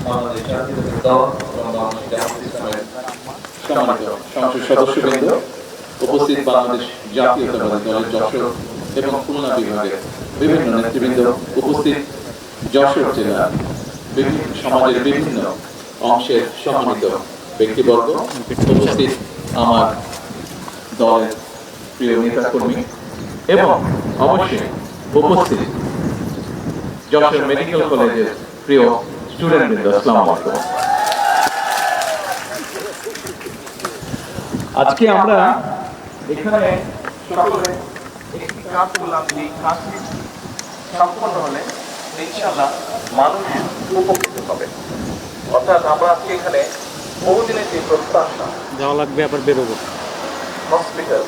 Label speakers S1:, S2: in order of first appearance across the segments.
S1: বাংলাদেশ জাতীয়তাবাদী দল এবং বাংলাদেশ জামায়াতে ইসলামের সম্মানিত সংসদ সদস্যবৃন্দ, উপস্থিত বাংলাদেশ জাতীয়তাবাদী দলের যশোর এবং খুলনা বিভাগের বিভিন্ন নেতৃবৃন্দ, উপস্থিত যশোর জেলার সমাজের বিভিন্ন অংশের সম্মানিত ব্যক্তিবর্গ, উপস্থিত আমার দলের প্রিয় নেতাকর্মী এবং অবশ্যই উপস্থিত যশোর মেডিকেল কলেজের প্রিয় স্টুডেন্টবৃন্দ, আসসালামু আলাইকুম। আজকে আমরা এখানে সকলে একটি কাজ করলাম, যে কাজটি সম্পন্ন হলে ইনশাআল্লাহ মানুষ উপকৃত হবে। অর্থাৎ আমরা আজকে এখানে বহুদিনের যে প্রত্যাশা
S2: যাওয়া লাগবে, আবার বেরোবো
S1: হসপিটাল,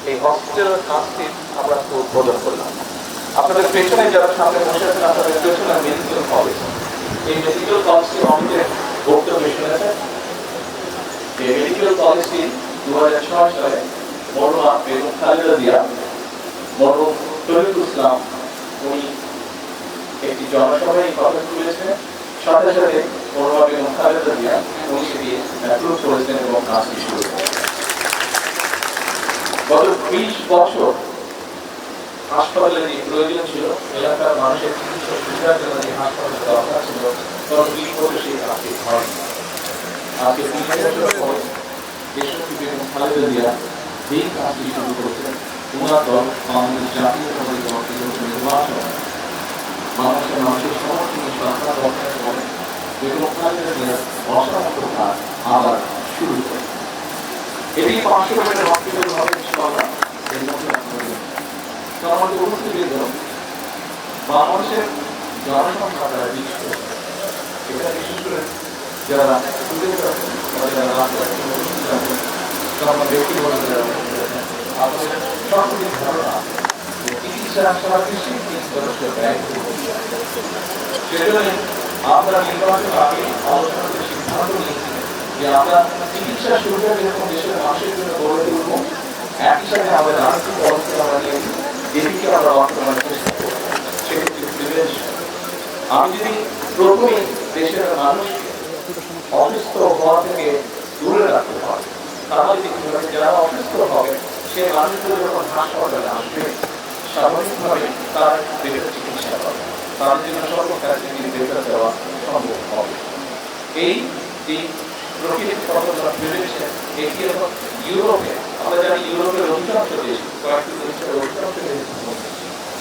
S1: এই হসপিটালের কাজটি আমরা উদ্বোধন করলাম। আপনাদের পেছনে যারা সামনে বসে আছেন, আপনাদের পেছনে মেডিকেল কলেজ, এই মেডিকেল কলেজটি আমাদের বক্তব্য শুনেছেন। এই মেডিকেল কলেজটি 2006 সালে মরহুমা বেগম খালেদা জিয়া, মরহুম তরিকুল ইসলাম উনি একটি জনসভায় কথা তুলেছেন, সাথে সাথে মরহুমা বেগম খালেদা জিয়া উনি সেটি অ্যাপ্রুভ করেছেন এবং কাজটি শুরু করেছেন। গত 20 বছর হাসপাতালের যে প্রয়োজন ছিল, এলাকার মানুষের চিকিৎসা সুবিধার জন্য যে হাসপাতালের দরকার ছিল, গত 20 বছর সেই কাজটি হয়নি। আজকে 20 বছর পর দেশনেত্রী বেগম খালেদা জিয়া যেই কাজটি শুরু করেছেন, ওনার দল বাংলাদেশ জাতীয়তাবাদী দল নির্বাচন বাংলাদেশের মানুষের সমর্থনে সরকার গঠনের পরে বেগম খালেদা জিয়ার অসমাপ্ত কাজ আবার শুরু করে। এটি 500 বেডের হসপিটাল হবে ইনশাআল্লাহ। এর মধ্যে আমাদের উপস্থিত বাংলাদেশের জনসংখ্যা দ্বারা বিশেষ করে এটা বিশেষ করে যারা স্টুডেন্ট আছেন বা যারা রাস্তায় ব্যক্তিগত আপনাদের সঠিক ধারণা চিকিৎসা সেবা কৃষি ব্যয় সেজন্য আমরা নির্বাচনের আগে আলোচনা করে সিদ্ধান্ত নিয়েছি যে আমরা চিকিৎসা সুবিধা যেরকম দেশের মানুষের জন্য গড়ে তুলব, একই সাথে আমাদের আর্থিক অবস্থা আমরা নিয়েছি যেদিকে আমরা বর্তমানে চেষ্টা করব, সেক্ষেত্রে প্রিভেনশন। আমি যদি প্রথমে দেশের মানুষকে অসুস্থ হওয়া থেকে দূরে রাখতে পারি, তাহলে যারা অসুস্থ হবে সেই মানুষগুলো যখন হাসপাতালে আসবে, স্বাভাবিকভাবে তার বেটার চিকিৎসা পাবে, তার জন্য সরকার থেকে বেটার দেওয়া সম্ভব হবে। এই যে প্রকৃতির কতটা প্রিভেনশন, এটি এখন ইউরোপে, আমরা জানি ইউরোপের অধিকাংশ দেশ, কয়েকটি দেশের অধিকাংশ দেশ,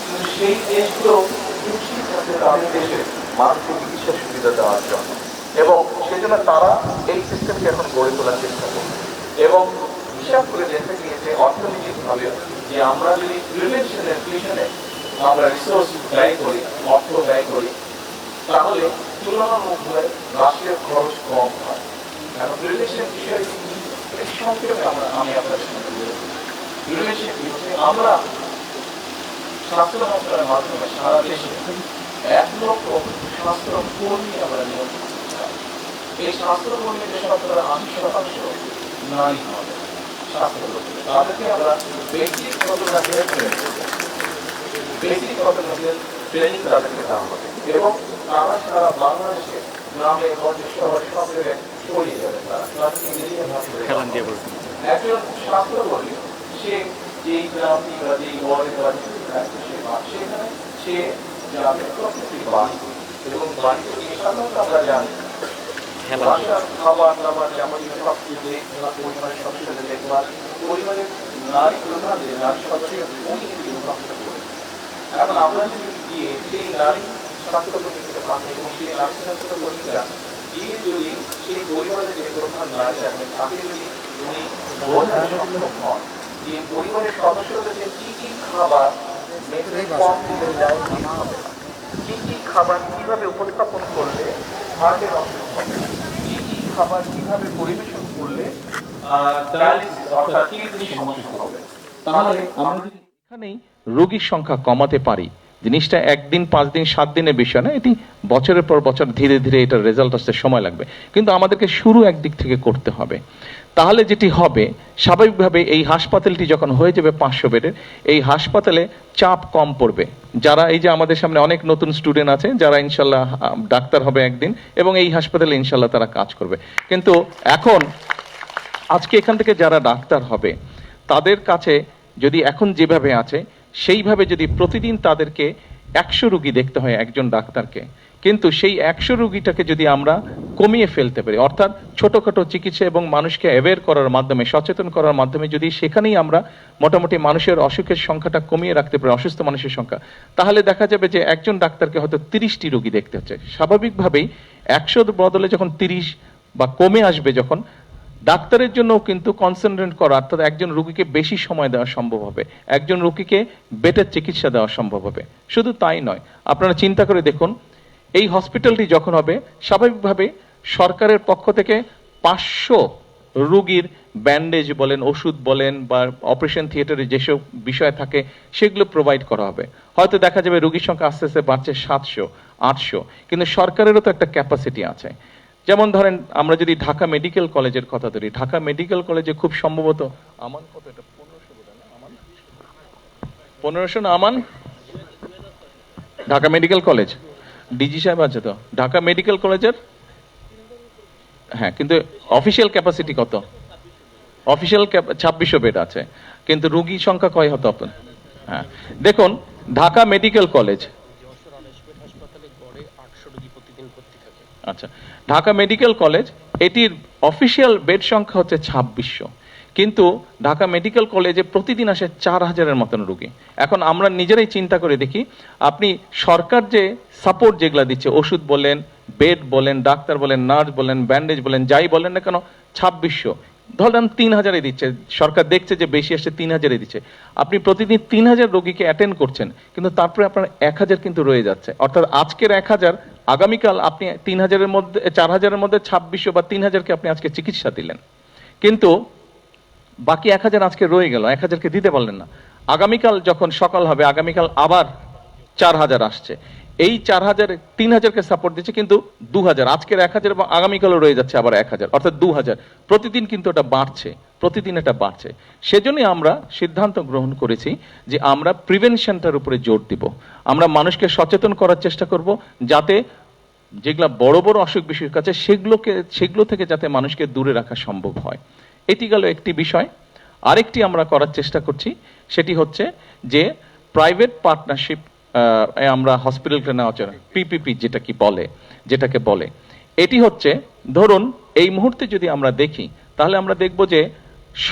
S1: কিন্তু সেই দেশগুলো খুশি থাকছে তাদের দেশে মানুষকে চিকিৎসা সুবিধা দেওয়ার জন্য, এবং সেজন্য তারা এই সিস্টেমকে এখন গড়ে তোলার চেষ্টা করছে। এবং হিসাব করে দেখা গিয়েছে অর্থনৈতিকভাবে যে আমরা যদি প্রিভেনশনের পিছনে আমরা রিসোর্স ব্যয় করি, অর্থ ব্যয় করি, তাহলে তুলনামূলকভাবে রাষ্ট্রের খরচ কম হয়। এখন প্রিভেনশন বিষয়ে সংক্ষেপে আমি আপনার সঙ্গে বলছি। প্রিভেনশন কি হচ্ছে, আমরা স্বাস্থ্য মন্ত্রণালয়ের মাধ্যমে সারা দেশে 1 লক্ষ স্বাস্থ্যকর্মী আমরা নিয়োগ করতে চাই। এই স্বাস্থ্যকর্মীদের শতকরা 80% নারী হবে স্বাস্থ্যকর্মী। তাদেরকে আমরা ব্যক্তিগত ট্রেনিং তাদেরকে দেওয়া হবে এবং তারা সারা বাংলাদেশে গ্রামে গঞ্জে শহরে সব জায়গায় ছড়িয়ে যাবে। একজন স্বাস্থ্যকর্মী সে যেই গ্রামটি বা যেই ওয়ার্ডে বা সেখানে সে যাবে প্রত্যেকটি বাড়ি, এবং বাড়িতে গিয়ে সাধারণত আমরা জানি খাবার দাবার যেমন সব কিছু পরিবারের সদস্যদের দেখবার, পরিবারের নারী প্রধানদের নারী সদস্যদের এখন আমরা যদি গিয়ে সেই নারী স্বাস্থ্যকর্মীকে পাঠাই এবং সেই নারী স্বাস্থ্যকর্মীরা গিয়ে যদি সেই পরিবারের যে প্রধান নারী আছেন তাকে যদি উনি বোঝাতে সক্ষম হন যে পরিবারের সদস্যদের যে কি কি খাবার কম দিতে যায়, কি কি খাবার কিভাবে উপস্থাপন করলে হার্টের অসুখ হবে, কি কি খাবার কিভাবে পরিবেশন করলে অর্থাৎ কিডনির সমস্যা হবে, তাহলে আমরা যদি এখানেই রোগীর সংখ্যা কমাতে পারি, জিনিসটা 1 দিন 5 দিন 7 দিনের বিষয় না, এটি বছরের পর বছর ধীরে ধীরে এটার রেজাল্ট আসতে সময় লাগবে, কিন্তু আমাদেরকে শুরু একদিক থেকে করতে হবে।
S2: তাহলে যেটি হবে স্বাভাবিকভাবে এই হাসপাতালটি যখন হয়ে যাবে 500 বেডের, এই হাসপাতালে চাপ কম পড়বে। যারা এই যে আমাদের সামনে অনেক নতুন স্টুডেন্ট আছে যারা ইনশাল্লাহ ডাক্তার হবে একদিন, এবং এই হাসপাতালে ইনশাল্লাহ তারা কাজ করবে। কিন্তু এখন আজকে এখান থেকে যারা ডাক্তার হবে তাদের কাছে যদি এখন যেভাবে আছে সেইভাবে যদি প্রতিদিন তাদেরকে 100 রোগী দেখতে হয় একজন ডাক্তারকে, কিন্তু সেই 100 রোগীটাকে যদি আমরা কমিয়ে ফেলতে পারি, অর্থাৎ ছোটখাটো চিকিৎসা এবং মানুষকে অ্যাওয়্যার করার মাধ্যমে, সচেতন করার মাধ্যমে যদি সেখানেই আমরা মোটামুটি মানুষের অসুখের সংখ্যাটা কমিয়ে রাখতে পারি, অসুস্থ মানুষের সংখ্যা, তাহলে দেখা যাবে যে একজন ডাক্তারকে হয়তো 30টি রোগী দেখতে হচ্ছে। স্বাভাবিকভাবেই 100 বদলে যখন 30 বা কমে আসবে, যখন ডাক্তারের জন্য কিন্তু কনসেন্ট্রেট করা, অর্থাৎ একজন রোগীকে বেশি সময় দেওয়া সম্ভব হবে, একজন রোগীকে বেটার চিকিৎসা দেওয়া সম্ভব হবে। শুধু তাই নয়, আপনারা চিন্তা করে দেখুন, এই হসপিটালটি যখন হবে স্বাভাবিকভাবে সরকারের পক্ষ থেকে 500 রোগীর ব্যান্ডেজ বলেন, ওষুধ বলেন, বা অপারেশন থিয়েটারে যেসব বিষয় থাকে সেগুলো প্রোভাইড করা হবে। হয়তো দেখা যাবে রোগীর সংখ্যা আস্তে আস্তে বাড়ছে 700, 800, কিন্তু সরকারেরও তো একটা ক্যাপাসিটি আছে। যেমন ধরেন আমরা যদি ঢাকা মেডিকেল কলেজের কথা ধরি, ঢাকা মেডিকেল কলেজে খুব সম্ভবত আমান কত, এটা 1500 না আমান, ঢাকা মেডিকেল কলেজ ডিজি সাহেব আছে তো ঢাকা মেডিকেল কলেজের, হ্যাঁ, কিন্তু অফিসিয়াল ক্যাপাসিটি কত? অফিসিয়াল 2600 বেড আছে, কিন্তু রোগী সংখ্যা কয় হতো আপনার? হ্যাঁ, দেখুন ঢাকা মেডিকেল কলেজ, আচ্ছা, ঢাকা মেডিকেল কলেজ এটির অফিসিয়াল বেড সংখ্যা হচ্ছে 2600, কিন্তু ঢাকা মেডিকেল কলেজে প্রতিদিন আসে 4000-এর মতন রোগী। এখন আমরা নিজেরাই চিন্তা করে দেখি, আপনি সরকার যে সাপোর্ট যেগুলা দিচ্ছে, ওষুধ বলেন, বেড বলেন, ডাক্তার বলেন, নার্স বলেন, ব্যান্ডেজ বলেন, যাই বলেন না কেন, 2600, ধরেন 3000-এ দিচ্ছে, সরকার দেখছে যে বেশি আসছে 3000-এ দিচ্ছে। আপনি প্রতিদিন 3000 রোগীকে অ্যাটেন্ড করছেন, কিন্তু তারপরে আপনার 1000 কিন্তু রয়ে যাচ্ছে। অর্থাৎ আজকের 1000, আগামীকাল আপনি 3000-এর মধ্যে, 4000-এর মধ্যে 2600 বা 3000-কে আপনি আজকে চিকিৎসা দিলেন, কিন্তু বাকি 1000 আজকে রয়ে গেল, 1000-কে দিতে পারলেন না। আগামীকাল যখন সকাল হবে, আগামীকাল আবার 4000 আসছে, এই 4000, 3000-কে সাপোর্ট দিচ্ছে, কিন্তু 2000, আজকের 1000 এবং আগামীকালও রয়ে যাচ্ছে আবার 1000, অর্থাৎ 2000 প্রতিদিন কিন্তু এটা বাড়ছে, প্রতিদিন এটা বাড়ছে। সেজন্যই আমরা সিদ্ধান্ত গ্রহণ করেছি যে আমরা প্রিভেনশনটার উপরে জোর দিব, আমরা মানুষকে সচেতন করার চেষ্টা করব, যাতে যেগুলা বড় বড় অসুখ বিসুখ আছে সেগুলো থেকে যাতে মানুষকে দূরে রাখা সম্ভব হয়। এটি গেল একটি বিষয়। আরেকটি আমরা করার চেষ্টা করছি, সেটি হচ্ছে যে প্রাইভেট পার্টনারশিপ আমরা হসপিটালকে নেওয়া হচ্ছে, পিপিপি যেটাকে বলে, এটি হচ্ছে, ধরুন এই মুহূর্তে যদি আমরা দেখি, তাহলে আমরা দেখব যে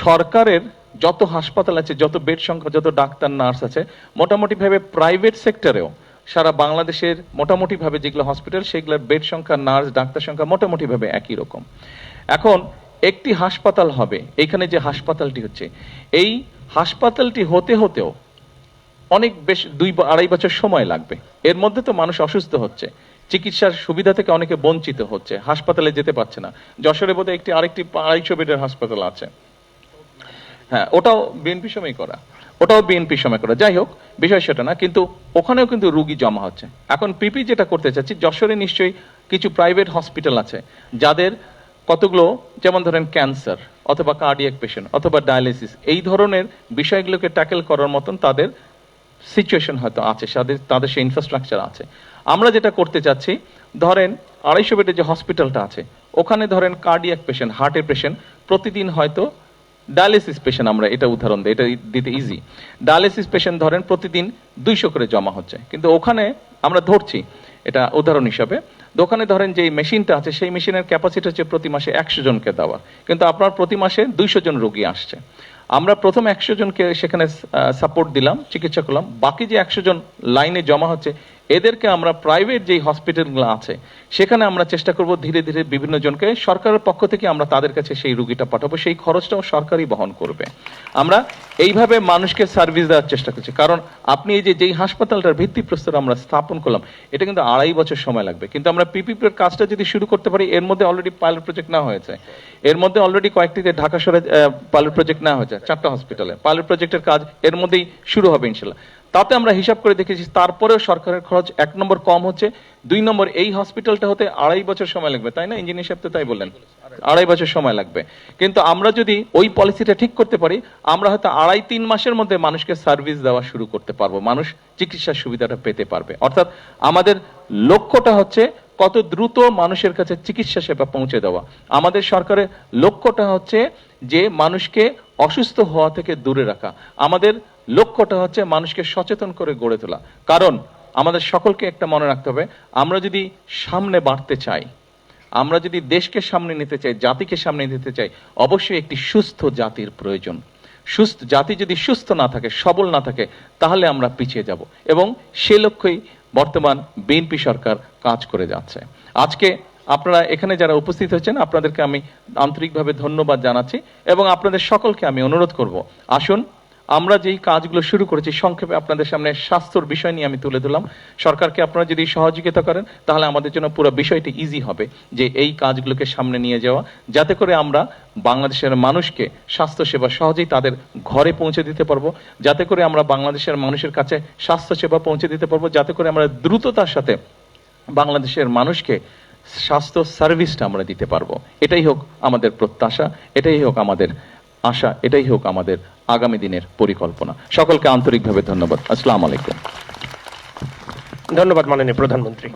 S2: সরকারের যত হাসপাতাল আছে, যত বেড সংখ্যা, যত ডাক্তার নার্স আছে, মোটামুটি ভাবে প্রাইভেট সেক্টরেও সারা বাংলাদেশের মোটামুটি ভাবে যেগুলো হসপিটাল, সেগুলোর বেড সংখ্যা, নার্স, ডাক্তার সংখ্যা মোটামুটি ভাবে একই রকম। এখন একটি হাসপাতাল হবে, এখানে যে হাসপাতালটি হচ্ছে, এই হাসপাতালটি হতেও অনেক বেশ 2-2.5 বছর সময় লাগবে। এর মধ্যে তো মানুষ অসুস্থ হচ্ছে, চিকিৎসার সুবিধা থেকে অনেকে বঞ্চিত হচ্ছে, হাসপাতালে যেতে পারছে না। যশোরে বোধহয় আরেকটি 250 বেডের হাসপাতাল আছে, হ্যাঁ, ওটাও বিএনপি সময় করা, যাই হোক বিষয় সেটা না, কিন্তু ওখানেও কিন্তু রোগী জমা হচ্ছে। এখন পিপি যেটা করতে চাচ্ছি, যশোরে নিশ্চয়ই কিছু প্রাইভেট হসপিটাল আছে যাদের কতগুলো, যেমন ধরেন ক্যান্সার অথবা কার্ডিয়াক পেশেন্ট অথবা ডায়ালিসিস, এই ধরনের বিষয়গুলোকে ট্যাকেল করার মতন তাদের সিচুয়েশন হয়তো আছে, তাদের সেই ইনফ্রাস্ট্রাকচার আছে। আমরা যেটা করতে চাচ্ছি, ধরেন 250 বেডের যে হসপিটালটা আছে, ওখানে ধরেন কার্ডিয়াক পেশেন্ট, হার্টের পেশেন্ট প্রতিদিন হয়তো, ডায়ালিসিস পেশেন্ট, আমরা এটা উদাহরণ দিই, এটা দিতে ইজি, ডায়ালিসিস পেশেন্ট ধরেন প্রতিদিন 200 করে জমা হচ্ছে, কিন্তু ওখানে আমরা ধরছি এটা উদাহরণ হিসাবে, দোকানে ধরেন যে মেশিনটা আছে, সেই মেশিনের ক্যাপাসিটি হচ্ছে প্রতি মাসে 100 জনকে দেওয়া, কিন্তু আপনার প্রতি মাসে 200 জন রোগী আসছে। আমরা প্রথম 100 জনকে সেখানে সাপোর্ট দিলাম, চিকিৎসা করলাম, বাকি যে 100 জন লাইনে জমা হচ্ছে, এদেরকে আমরা প্রাইভেট যেই হসপিটালগুলো আছে সেখানে আমরা চেষ্টা করব ধীরে ধীরে বিভিন্ন জনকে, সরকারের পক্ষ থেকে আমরা তাদের কাছে সেই রোগীটা পাঠাবো, সেই খরচটাও সরকারই বহন করবে। আমরা এইভাবে মানুষকে সার্ভিস দেওয়ার চেষ্টা করছি, কারণ আপনি এই যেই হাসপাতালটার ভিত্তিপ্রস্তর আমরা স্থাপন করলাম, এটা কিন্তু 2.5 বছর সময় লাগবে, কিন্তু আমরা পিপিপির কাজটা যদি শুরু করতে পারি, এর মধ্যে অলরেডি পাইলট প্রজেক্ট নেওয়া হয়েছে, এর মধ্যে অলরেডি কয়েকটিতে ঢাকা শহরে পাইলট প্রজেক্ট নেওয়া হয়েছে, 4টা হসপিটালে পাইলট প্রজেক্টের কাজ এর মধ্যেই শুরু হবে ইনশাল্লাহ। তাতে আমরা হিসাব করে দেখেছি তারপরেও সরকারের খরচ 1 নম্বর কম হচ্ছে, 2 নম্বর এই হসপিটালটা হতে 2.5 বছর সময় লাগবে, তাই না ইঞ্জিনিয়ার সাহেব? তো তাই বললেন 2.5 বছর সময় লাগবে। কিন্তু আমরা যদি ওই পলিসিটা ঠিক করতে পারি, আমরা হয়তো 2.5-3 মাসের মধ্যে মানুষকে সার্ভিস দেওয়া শুরু করতে পারবো, মানুষ চিকিৎসার সুবিধাটা পেতে পারবে। অর্থাৎ আমাদের লক্ষ্যটা হচ্ছে কত দ্রুত মানুষের কাছে চিকিৎসা সেবা পৌঁছে দেওয়া। আমাদের সরকারের লক্ষ্যটা হচ্ছে যে মানুষকে অসুস্থ হওয়া থেকে দূরে রাখা। আমাদের লক্ষ্যটা হচ্ছে মানুষকে সচেতন করে গড়ে তোলা। কারণ আমাদের সকলকে একটা মনে রাখতে হবে, আমরা যদি সামনে বাড়তে চাই, আমরা যদি দেশকে সামনে নিতে চাই, জাতিকে সামনে নিতে চাই, অবশ্যই একটি সুস্থ জাতির প্রয়োজন। সুস্থ জাতি যদি সুস্থ না থাকে, সবল না থাকে, তাহলে আমরা পিছিয়ে যাব। এবং সে লক্ষ্যেই বর্তমান বিএনপি সরকার কাজ করে যাচ্ছে। আজকে আপনারা এখানে যারা উপস্থিত হয়েছেন, আপনাদেরকে আমি আন্তরিকভাবে ধন্যবাদ জানাচ্ছি এবং আপনাদের সকলকে আমি অনুরোধ করব, আসুন আমরা যেই কাজগুলো শুরু করেছি, সংক্ষেপে আপনাদের সামনে স্বাস্থ্যর বিষয় নিয়ে আমি তুলে দিলাম। সরকারকে আপনারা যদি সহযোগিতা করেন, তাহলে আমাদের জন্য পুরো বিষয়টি ইজি হবে যে এই কাজগুলোকে সামনে নিয়ে যাওয়া, যাতে করে আমরা বাংলাদেশের মানুষকে স্বাস্থ্যসেবা সহজেই তাদের ঘরে পৌঁছে দিতে পারবো, যাতে করে আমরা বাংলাদেশের মানুষের কাছে স্বাস্থ্যসেবা পৌঁছে দিতে পারবো, যাতে করে আমরা দ্রুততার সাথে বাংলাদেশের মানুষকে স্বাস্থ্য সার্ভিসটা আমরা দিতে পারবো। এটাই হোক আমাদের প্রত্যাশা, এটাই হোক আমাদের আশা, এটাই হোক আমাদের আগামী দিনের পরিকল্পনা। সকলকে আন্তরিকভাবে ধন্যবাদ। আসসালামু আলাইকুম।
S3: ধন্যবাদ মাননীয় প্রধানমন্ত্রী।